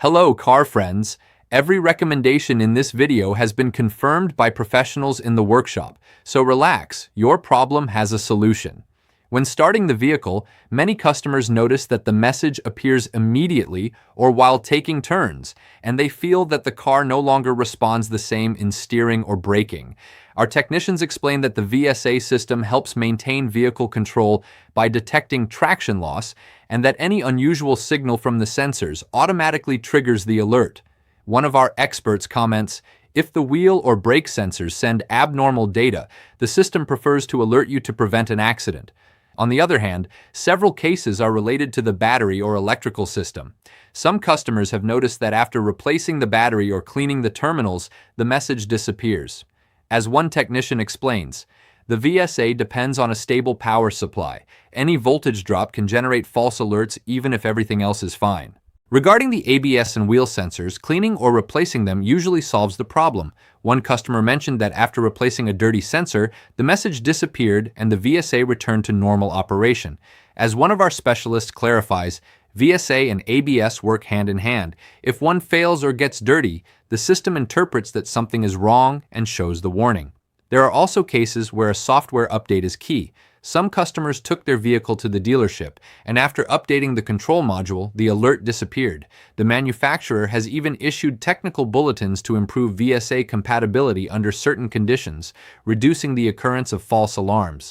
Hello, car friends. Every recommendation in this video has been confirmed by professionals in the workshop, so relax, your problem has a solution. When starting the vehicle, many customers notice that the message appears immediately or while taking turns, and they feel that the car no longer responds the same in steering or braking. Our technicians explain that the VSA system helps maintain vehicle control by detecting traction loss and that any unusual signal from the sensors automatically triggers the alert. One of our experts comments, "If the wheel or brake sensors send abnormal data, the system prefers to alert you to prevent an accident." On the other hand, several cases are related to the battery or electrical system. Some customers have noticed that after replacing the battery or cleaning the terminals, the message disappears. As one technician explains, the VSA depends on a stable power supply. Any voltage drop can generate false alerts even if everything else is fine. Regarding the ABS and wheel sensors, cleaning or replacing them usually solves the problem. One customer mentioned that after replacing a dirty sensor, the message disappeared and the VSA returned to normal operation. As one of our specialists clarifies, VSA and ABS work hand in hand. If one fails or gets dirty, the system interprets that something is wrong and shows the warning. There are also cases where a software update is key. Some customers took their vehicle to the dealership, and after updating the control module, the alert disappeared. The manufacturer has even issued technical bulletins to improve VSA compatibility under certain conditions, reducing the occurrence of false alarms.